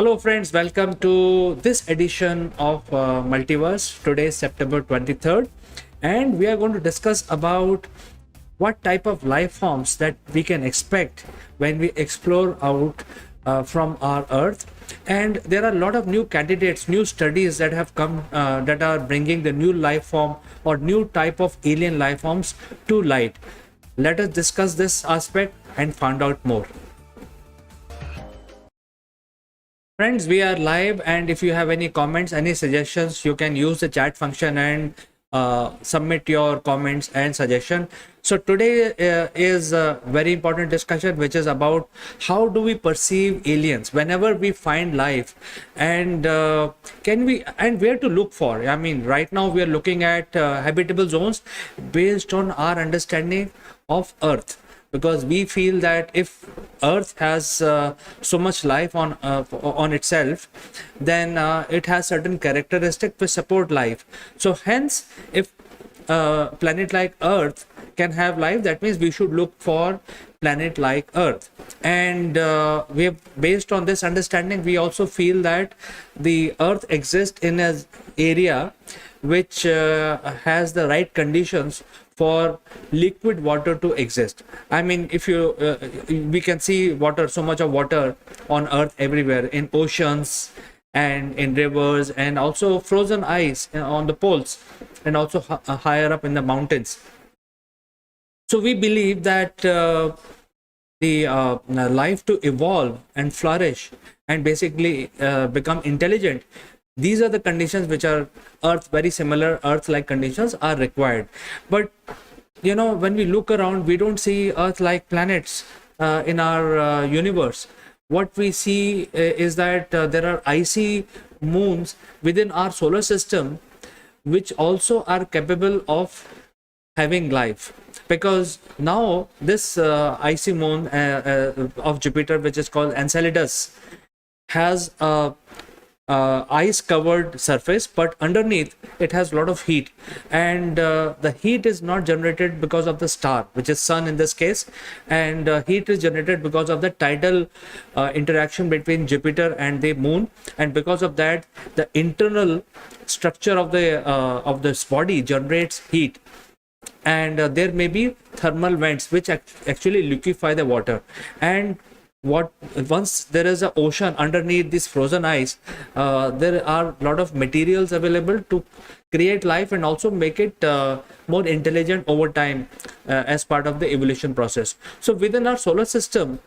Hello, friends. Welcome to this edition of Multiverse. Today is September 23rd, and we are going to discuss about what type of life forms that we can expect when we explore out from our Earth. And there are a lot of new candidates, new studies that have come that are bringing the new life form or new type of alien life forms to light. Let us discuss this aspect and find out more. Friends, we are live, and if you have any comments, any suggestions, you can use the chat function and submit your comments and suggestion. So today is a very important discussion, which is about how do we perceive aliens whenever we find life, and can we and where to look for. I mean, right now we are looking at habitable zones based on our understanding of Earth, because we feel that if Earth has so much life on itself, then it has certain characteristics which support life. So hence, if planet like Earth can have life, that means we should look for planet like Earth. And we have, based on this understanding, we also feel that the Earth exists in an area which has the right conditions for liquid water to exist. I mean, if you we can see water, so much of water on Earth everywhere, in oceans and in rivers, and also frozen ice on the poles, and also higher up in the mountains. So we believe that the life to evolve and flourish and basically become intelligent, these are the conditions which are Earth, very similar Earth-like conditions are required. But you know, when we look around, we don't see Earth-like planets in our universe. What we see is that there are icy moons within our solar system, which also are capable of having life. Because now this icy moon of Jupiter, which is called Enceladus, has a ice covered surface, but underneath it has a lot of heat, and the heat is not generated because of the star, which is sun in this case, and heat is generated because of the tidal interaction between Jupiter and the moon. And because of that, the internal structure of this body generates heat, and there may be thermal vents which actually liquefy the water. And once there is an ocean underneath this frozen ice, there are a lot of materials available to create life and also make it more intelligent over time as part of the evolution process. So within our solar system,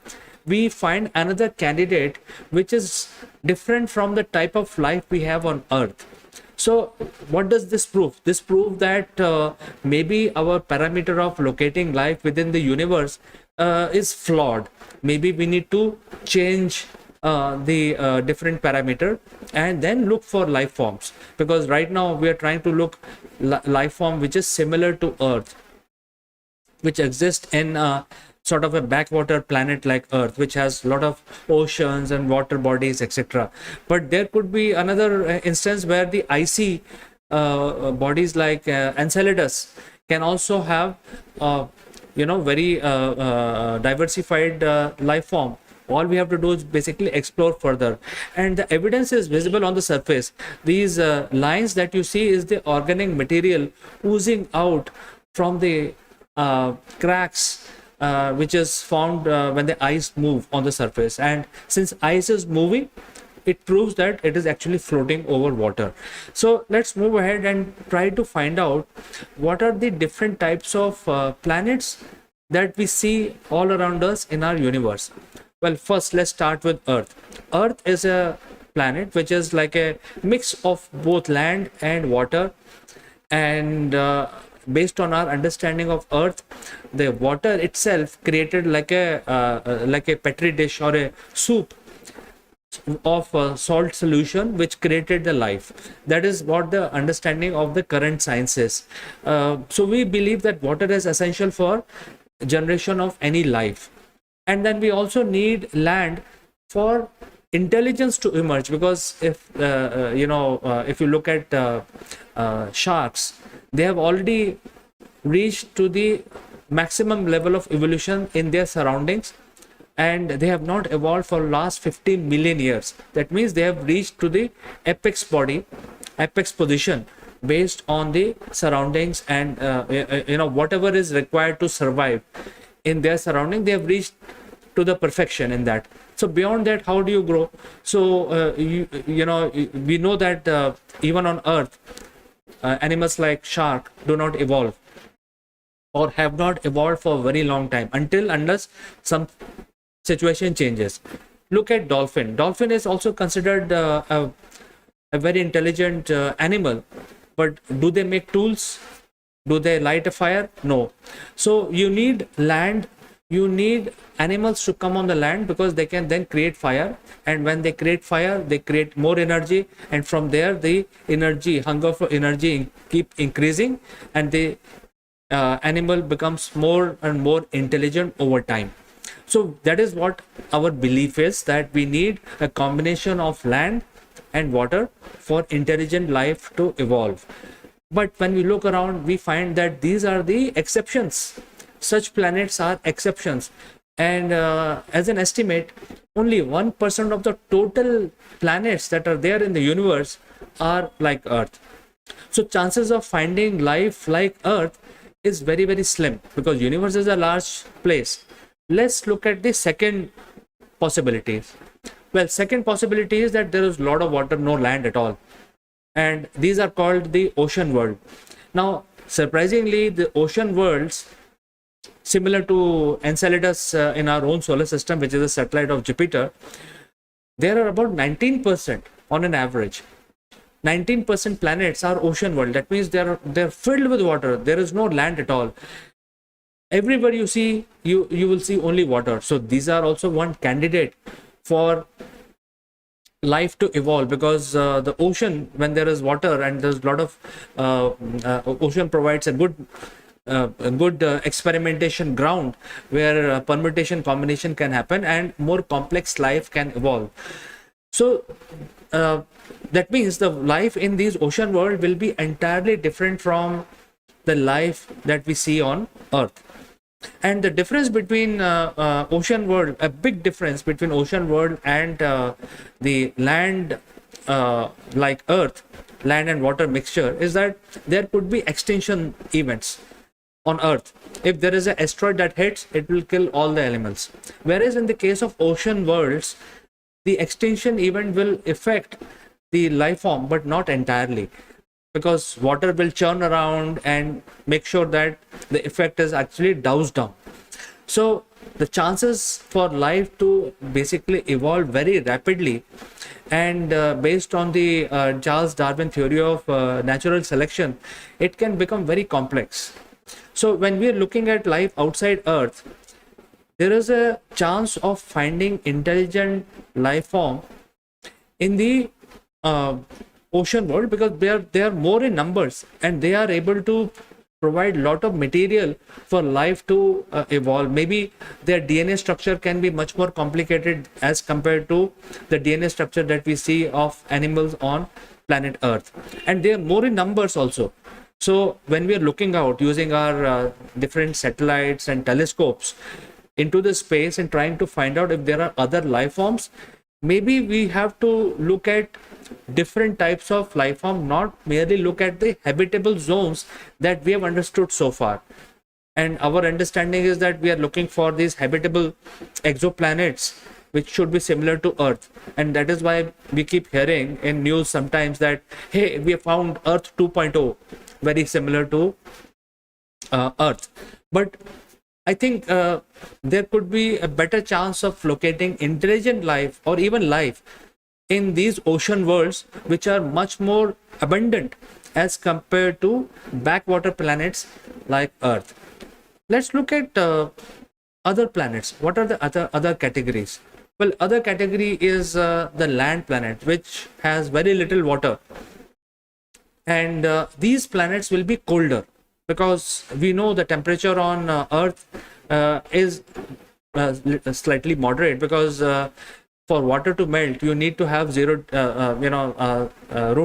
we find another candidate which is different from the type of life we have on Earth. So what does this prove? This proves that maybe our parameter of locating life within the universe is flawed. Maybe we need to change the different parameter and then look for life forms, because right now we are trying to look life form which is similar to Earth, which exists in sort of a backwater planet like Earth, which has a lot of oceans and water bodies, etc. But there could be another instance where the icy bodies like Enceladus can also have very diversified life form. All we have to do is basically explore further, and the evidence is visible on the surface. These lines that you see is the organic material oozing out from the cracks which is formed when the ice move on the surface. And since ice is moving, it proves that it is actually floating over water. So let's move ahead and try to find out what are the different types of planets that we see all around us in our universe. Well, first let's start with Earth. Earth is a planet which is like a mix of both land and water, and based on our understanding of Earth, the water itself created like a petri dish or a soup of salt solution which created the life. That is what the understanding of the current science is. So we believe that water is essential for generation of any life, and then we also need land for intelligence to emerge, because if if you look at sharks, they have already reached to the maximum level of evolution in their surroundings, and they have not evolved for last 15 million years. That means they have reached to the apex position based on the surroundings, and whatever is required to survive in their surrounding, they have reached to the perfection in that. So beyond that, how do you grow? So we know that even on earth, animals like shark do not evolve, or have not evolved for a very long time, unless some situation changes. Look at dolphin. Dolphin is also considered a very intelligent animal, but do they make tools? Do they light a fire? No. So you need land, you need animals to come on the land, because they can then create fire, and when they create fire, they create more energy, and from there the hunger for energy keep increasing, and the animal becomes more and more intelligent over time. So that is what our belief is, that we need a combination of land and water for intelligent life to evolve. But when we look around, we find that these are the exceptions. Such planets are exceptions, and as an estimate, only 1% of the total planets that are there in the universe are like Earth. So chances of finding life like Earth is very, very slim, because universe is a large place. Let's look at the second possibilities. Well, second possibility is that there is a lot of water, no land at all, and these are called the ocean world. Now, surprisingly, the ocean worlds, similar to Enceladus in our own solar system, which is a satellite of Jupiter, there are about 19% on an average. 19% planets are ocean world. That means they're filled with water. There is no land at all. Everywhere you see, you will see only water. So these are also one candidate for life to evolve, because the ocean, when there is water and there's a lot of ocean, provides a good experimentation ground where permutation combination can happen and more complex life can evolve. So that means the life in these ocean world will be entirely different from the life that we see on Earth. And the difference between ocean world, a big difference between ocean world and the land like Earth, land and water mixture, is that there could be extinction events on Earth. If there is an asteroid that hits, it will kill all the animals. Whereas in the case of ocean worlds, the extinction event will affect the life form, but not entirely, because water will churn around and make sure that the effect is actually doused down. So the chances for life to basically evolve very rapidly, and based on the Charles Darwin theory of natural selection, it can become very complex. So when we are looking at life outside Earth, there is a chance of finding intelligent life form in the ocean world, because they are more in numbers, and they are able to provide lot of material for life to evolve. Maybe their DNA structure can be much more complicated as compared to the DNA structure that we see of animals on planet Earth, and they are more in numbers also. So when we are looking out using our different satellites and telescopes into the space and trying to find out if there are other life forms, maybe we have to look at different types of life form, not merely look at the habitable zones that we have understood so far. And our understanding is that we are looking for these habitable exoplanets which should be similar to Earth, and that is why we keep hearing in news sometimes that, hey, we have found Earth 2.0 very similar to Earth. But I think there could be a better chance of locating intelligent life or even life in these ocean worlds, which are much more abundant as compared to backwater planets like Earth. Let's look at other planets. What are the other categories? Well, other category is the land planet, which has very little water. And these planets will be colder, because we know the temperature on Earth is slightly moderate, because for water to melt, you need to have room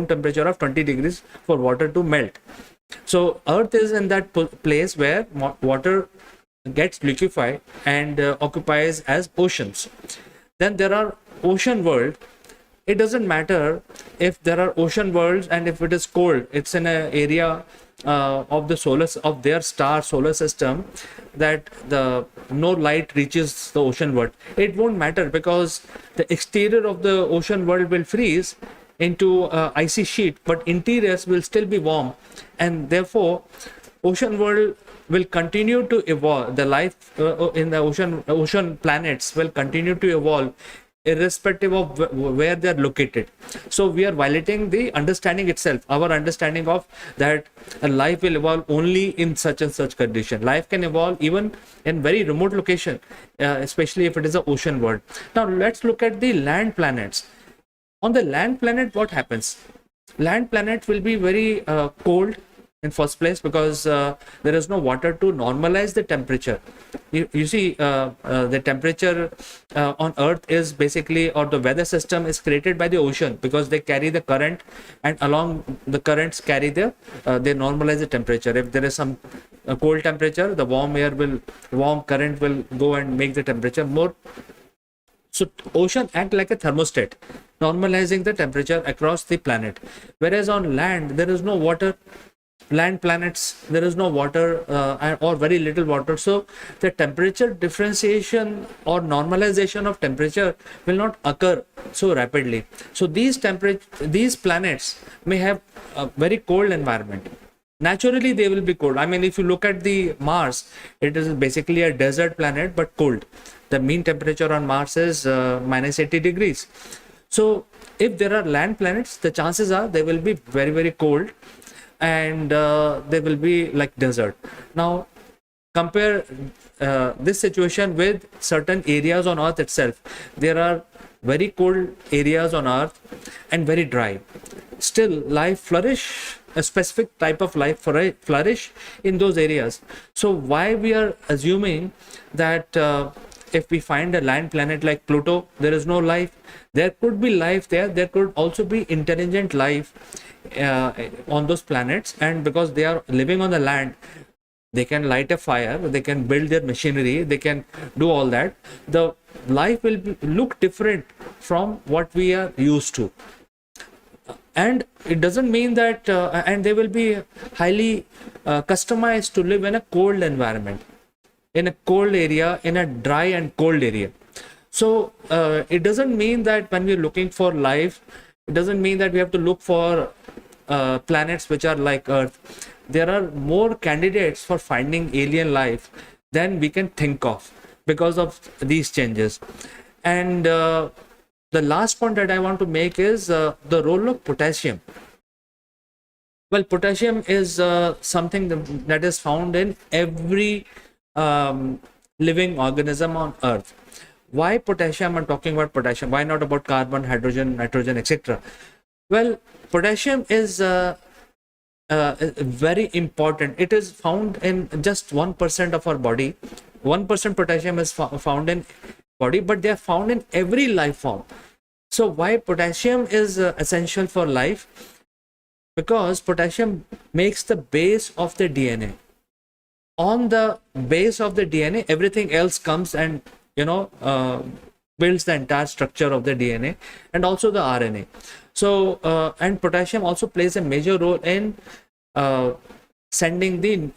temperature of 20 degrees for water to melt. So Earth is in that place where water gets liquefied and occupies as oceans. Then there are ocean world. It doesn't matter if there are ocean worlds, and if it is cold, it's in an area of the of their star solar system, that the no light reaches the ocean world. It won't matter, because the exterior of the ocean world will freeze into icy sheet, but interiors will still be warm, and therefore ocean world will continue to evolve. The life in the ocean planets will continue to evolve irrespective of where they are located. So we are violating the understanding itself, our understanding of that life will evolve only in such and such condition. Life can evolve even in very remote location, especially if it is an ocean world. Now let's look at the land planets. On the land planet, what happens? Land planet will be very cold in first place, because there is no water to normalize the temperature. You see, the temperature on Earth is basically, or the weather system is created by the ocean, because they carry the current, and along the currents carry the they normalize the temperature. If there is some cold temperature, the warm current will go and make the temperature more. So ocean act like a thermostat, normalizing the temperature across the planet. Whereas on land, there is no water. Land planets, there is no water or very little water, so the temperature differentiation or normalization of temperature will not occur so rapidly. So these planets may have a very cold environment. Naturally they will be cold. I mean, if you look at the Mars, it is basically a desert planet but cold. The mean temperature on Mars is minus 80 degrees. So if there are land planets, the chances are they will be very, very cold, and they will be like desert. Now compare this situation with certain areas on Earth itself. There are very cold areas on Earth and very dry. Still life flourish, a specific type of life flourish in those areas. So why we are assuming that if we find a land planet like Pluto, there is no life? There could be life there. There could also be intelligent life on those planets, and because they are living on the land, they can light a fire, they can build their machinery, they can do all that. The life will look different from what we are used to, and it doesn't mean that and they will be highly customized to live in a cold environment, in a cold area, in a dry and cold area. So it doesn't mean that when we're looking for life, it doesn't mean that we have to look for planets which are like Earth. There are more candidates for finding alien life than we can think of because of these changes. And the last point that I want to make is the role of potassium. Well, potassium is something that is found in every living organism on Earth. Why potassium? I'm talking about potassium. Why not about carbon, hydrogen, nitrogen, etc.? Well, potassium is very important. It is found in just 1% of our body. 1% potassium is found in body, but they are found in every life form. So why potassium is essential for life? Because potassium makes the base of the DNA. On the base of the DNA, everything else comes and builds the entire structure of the DNA and also the RNA. So and potassium also plays a major role in sending the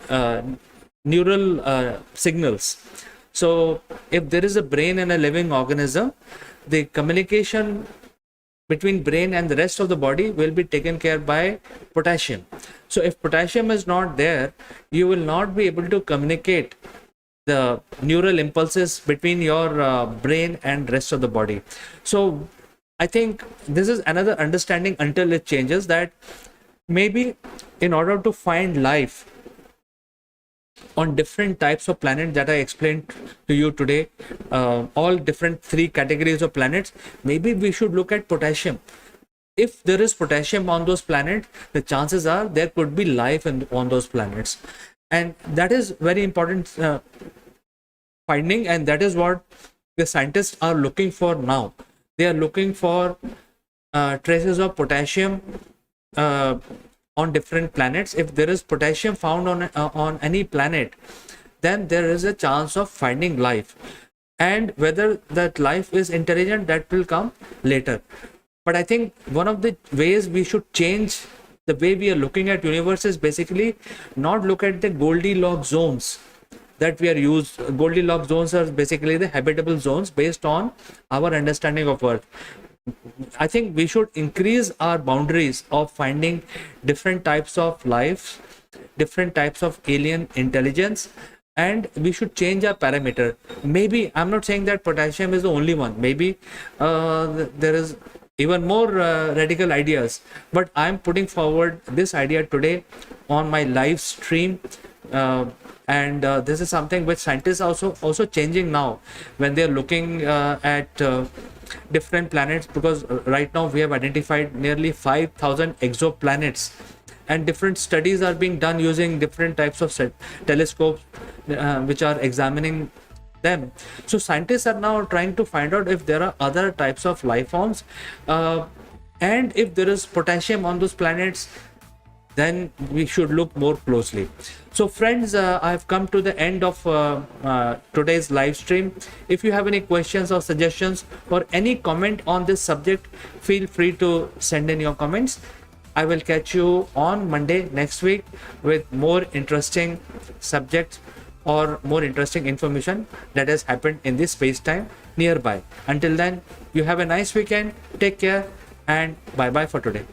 neural signals. So if there is a brain in a living organism, the communication between brain and the rest of the body will be taken care by potassium. So if potassium is not there, you will not be able to communicate the neural impulses between your brain and rest of the body. So I think this is another understanding until it changes, that maybe in order to find life on different types of planets that I explained to you today, all different 3 categories of planets, maybe we should look at potassium. If there is potassium on those planets, the chances are there could be life on those planets. And that is very important finding, and that is what the scientists are looking for now. They are looking for traces of potassium on different planets. If there is potassium found on any planet, then there is a chance of finding life. And whether that life is intelligent, that will come later. But I think one of the ways we should change the way we are looking at universe is basically not look at the Goldilocks zones that we are used. Goldilocks zones are basically the habitable zones based on our understanding of Earth. I think we should increase our boundaries of finding different types of life, different types of alien intelligence, and we should change our parameter. Maybe I'm not saying that potassium is the only one. Maybe there is even more radical ideas, but I'm putting forward this idea today on my live stream. And this is something which scientists also changing now when they're looking at different planets, because right now we have identified nearly 5,000 exoplanets, and different studies are being done using different types of telescopes which are examining them. So scientists are now trying to find out if there are other types of life forms, and if there is potassium on those planets, then we should look more closely. So friends, I've come to the end of today's live stream. If you have any questions or suggestions or any comment on this subject, feel free to send in your comments. I will catch you on Monday next week with more interesting subjects or more interesting information that has happened in this space-time nearby. Until then, you have a nice weekend, take care, and bye-bye for today.